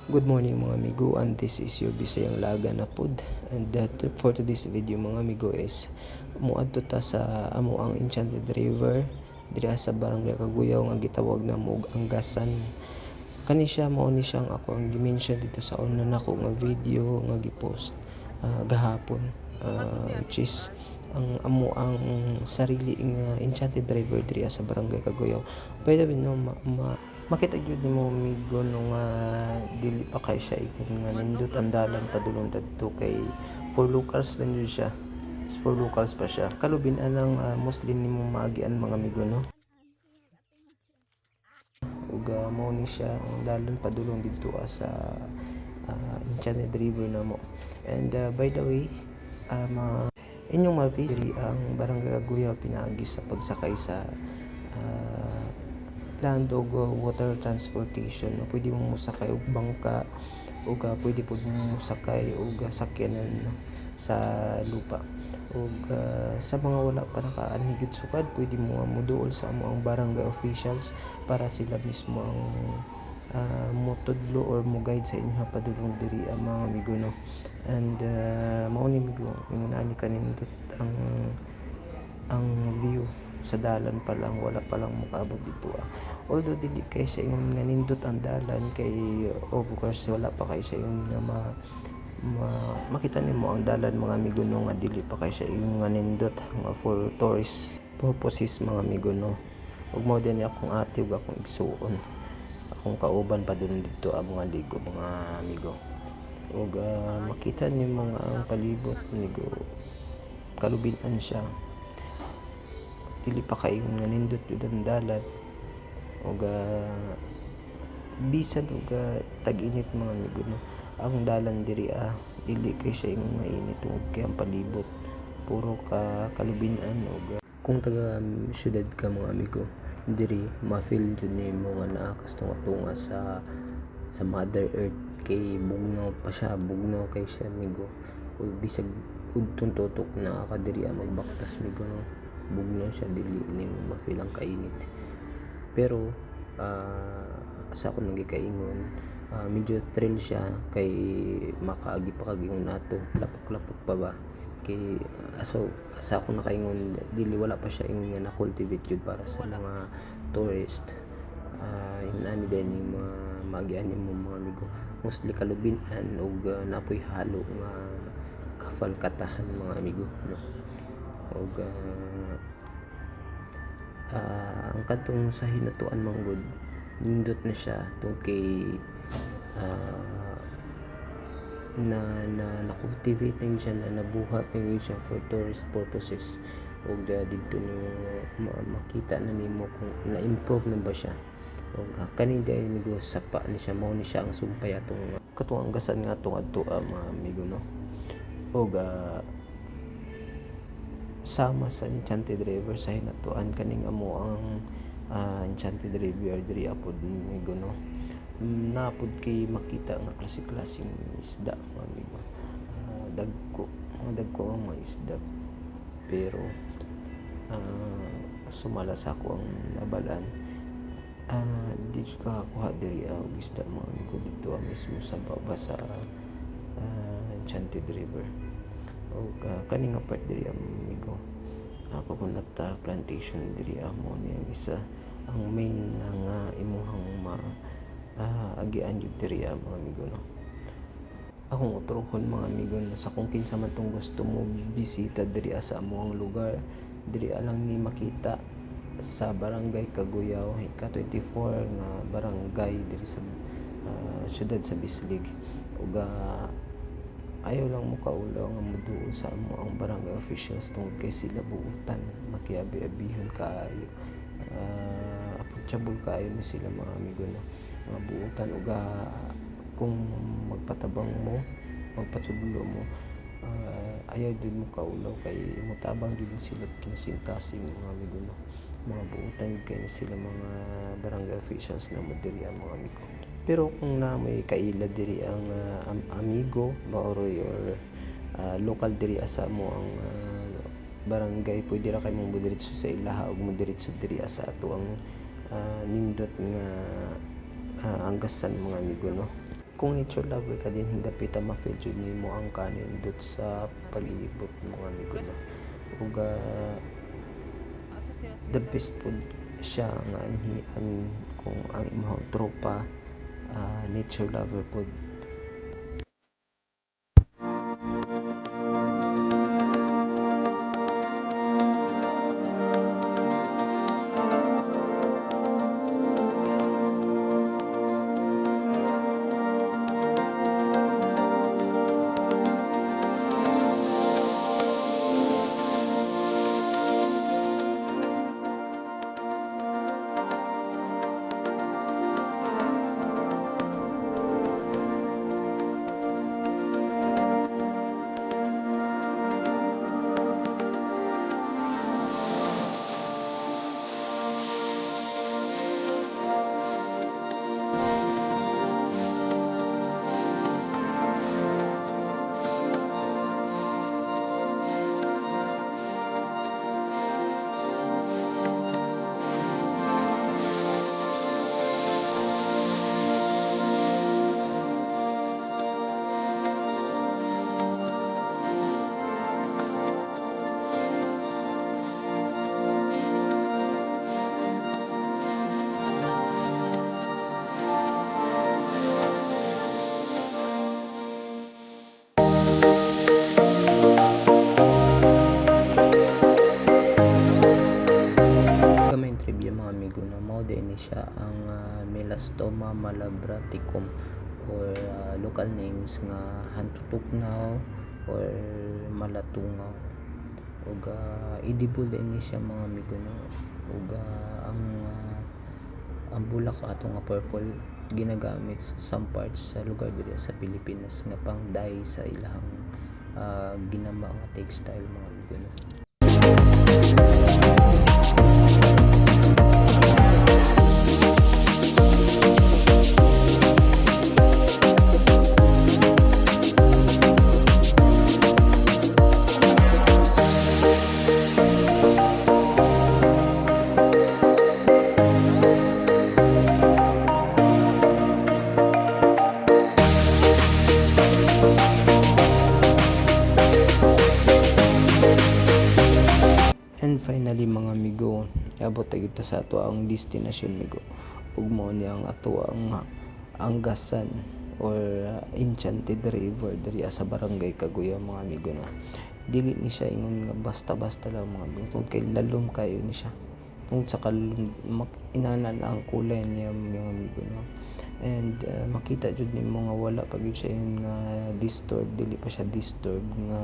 Good morning mga amigo, and this is your Bisayang Laga na pod. And for today's video mga amigo is muadto ta sa amo ang Enchanted River diri sa Barangay Kaguyaw nga gitawag na mo og Anggasan. Kani siya mao ni siyang ako ang gimension dito sa una nako nga video nga gipost gahapon, which is ang amo ang sarili nga Enchanted River diri sa Barangay Kaguyaw. By the way no, makita gyud nimo amigo no nga dili pa kay siya ikon nga nindot ang dalan padulong dadto kay for locals lang yun siya. For locals pa siya. Kalubin-an ang Muslim nimo maagian mga amigo no. Ug mao ni siya ang dalan padulong didto sa Enchanted River namo. And by the way, inyong ma-visit ang Barangay Kaguyaw pinaagi sa pagsakay sa land og water transportation. Pwede mo musakay og bangka ug pwede pud mo musakay og sakyanan sa lupa. Ug sa mga wala pa nakaanhigit sukad, pwede mo moduol sa amo ang barangay officials para sila mismo ang motudlo or mo guide sa inyo padulong diri ang mga amigo no. And mao ni amigo ingon ani kanindot ang view sa dalan pa lang, wala pa lang makaabot dito although dili kay sa ingon nga nindot ang dalan kay of course wala pa kay sa ingon nga makita nimo ang dalan mga amigo no, nga dili pa kay sa ingon nga nindot nga for tourist purposes mga amigo no. Ug mao din akong ate ug akong igsuon, akong kauban pa dun dito ang mga ligo mga amigo. Ug makita nimo nga ang palibot amigo kalubin-an siya, dili pa kaingon nga nindot jud ang dalan ug bisan ug tag-init mga amigo no. Ang dalan diri dili kay siya ingon nga init tungod kay ang palibot puro ka kalubin-an ug kung taga syudad ka mga amigo diri ma-feel jud nimo nga naa kas tunga sa Mother Earth kay bugnaw pa siya, bugnaw kay siya amigo. Ug bisag udton tutok na ka diri magbaktas amigo no, bugnaw siya, dili nimo ma-feel ang kainit. Pero sa ako nagikaingon medyo thrill siya kay makaagi pa kagingon nato, lapok-lapok pa ba kay sa ako nakaingon dili wala pa siya ingon nga na-cultivate jud para sa mga tourist. Yung ani din yung mga magian mo mga amigo mostly kalubin-an ug napoy halo nga kafalkatahan mga amigo no. Ug ang kadtong sa hinatuan manggod nindot na siya tungod kay na-cultivate na siya, na nabuhat na siya for tourist purposes. Ug didto nimo makita na nimo kung na-improve na ba siya. Ug kani dai amigo sapa ni siya, mao ni siya ang sumpay atong katong Anggasan nga atong adto mga amigo no. Ug sama sa Enchanted River sa hinatuan kaning amo ang Enchanted River diri apod amigo no. Napod kay makita nga klase-klaseng isda mga amigo, dagko ang mga isda, pero sumala sa ako ang nabalaan di ka kakuha diri og isda mga amigo dito mismo sa baba sa Enchanted River. O kaning part diri amigo coconut plantation diri amo ni ang isa ang main nga imuhang agian jud diri mga amigo no. Akong utrohon mga amigo no, sa kung kinsa man tong gusto mo bisita diri sa amoang lugar, diri lang ni makita sa Barangay Kaguyaw, ika-24 nga barangay diri sa syudad sa Bislig. Ug ayaw lang mo kaulaw nga moduol sa amo ang barangay officials tungod kay sila buutan, makiabi-abihon kaayo, approachable kaayo ni sila mga amigo no. Mga buutan ug kung magpatabang mo, magpatudlo mo, ayaw din mo kaulaw kay mutabang din sila kinasing-kasing mga amigo no. Mga buutan kay sila mga barangay officials na diri mga amigo. Pero kung na may kaila diri ang amigo maoroy or local diri sa mo ang barangay, pwede ra kay mong diretso sa ilaha ug mo diretso diri sa ato ang nindot nga Anggasan mga amigo no. kung nature lover ka din hindi pita ma-feel jud nimo ang kanindot sa palibot mga amigo no. Ug the best pud siya nga anhian kung ang imong tropa nature lover pud. Gamay trivia mga amigo no, mao din ni siya ang Melastoma malabraticum or local names nga hantutugnaw or malatungaw. Ug edible din ni siya mga amigo no. Ug ang bulak ato nga purple ginagamit sa some parts sa lugar diri sa Pilipinas nga pang dye sa ilahang ginama nga textile mga amigo no. And finally mga amigo, abot ta kita sa ato ang destination migo. Ug mao ni ang ato ang Angasan or Enchanted River diri sa Barangay Kaguya mga amigo no. Dili ni siya ingon nga basta-basta lang mga amigo, tungod kay lalom kayo ni siya. Tungod sa inana na ang kulay niya mga amigo no. And makita jud nimo nga wala pa gyud siya yung disturbed, dili pa siya disturbed nga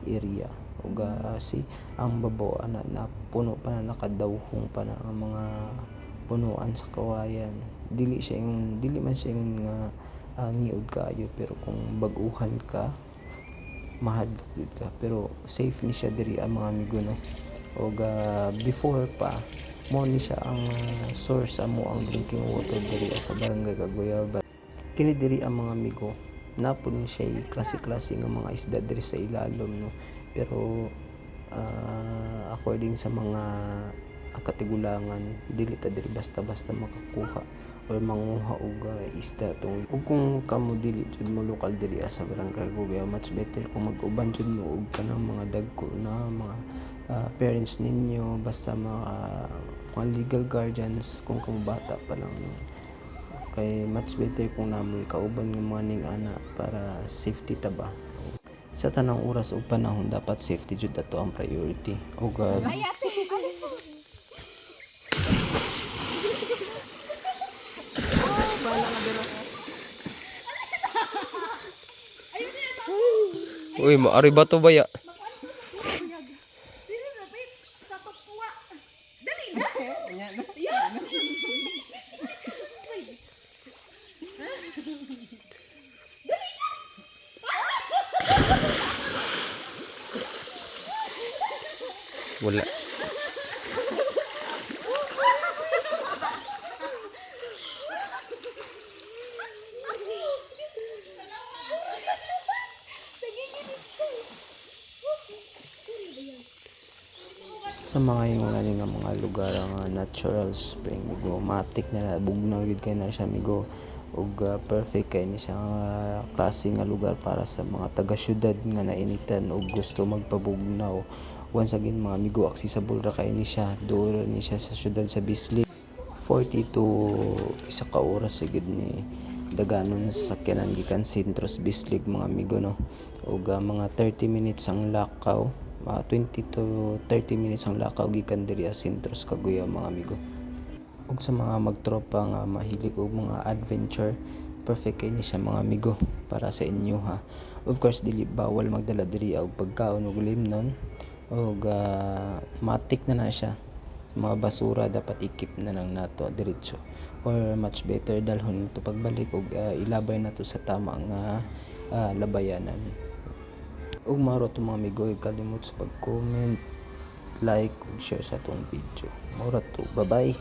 area. Ug ang babaw ana na puno pa na nakadawhong pa na ang mga punuan sa kawayan. Dili man siya yung ngiud kaayo, pero kung baguhan ka mahadlok ka, pero safe ni siya diri ang mga amigo no. Ug before pa mo ni siya ang source amo ang drinking water diri sa Barangay Kaguya. Kini diri ang mga amigo napod ni siya klase-klase nga mga isda diri sa ilalom no. Pero according sa mga katigulangan dili ta diri basta-basta makakuha or manguha og isda ug kung kamo dili jud mo lokal diri sa Barangay Kaguya, much better kung mag-uban jud mo og kanang mga dagko na mga parents ninyo, basta mga legal guardians kung kamo bata pa lang no. Kay much better kung namoy kauban nga mga ning ana para safety ta ba. Sa tanang oras ug panahon dapat safety jud ato ang priority. Ug uy, maari ba to baya? Wala. Sa mga ingani nga mga lugar nga natural spring migo, matik na bugnaw gid kay na siya migo. ug perfect kay ni siya nga klase nga lugar para sa mga taga syudad nga nainitan ug gusto magpabugnaw. Once again mga amigo, accessible ra kay ni siya, duol ni siya sa syudad sa Bislig. 40 to isa ka oras sigid ni daganon sa sakyanan gikan sentros Bislig mga amigo no. Ug mga 30 minutes ang lakaw, 20 to 30 minutes ang lakaw gikan diri sa sentros Kaguyaw mga amigo. Ug sa mga magtropa nga mahilig og mga adventure, perfect kay ni siya mga amigo para sa inyo ha. Of course dili bawal magdala diri og pagkaon ug limnon ug matik na siya. Mga basura dapat ikip na lang nato diretso, or much better dalhon nato pagbalik ug ilabay nato sa tama nga labayanan. Ug maro to mga amigo, kalimot sa pag-comment, like ug share sa atong video. Mura to, bye bye.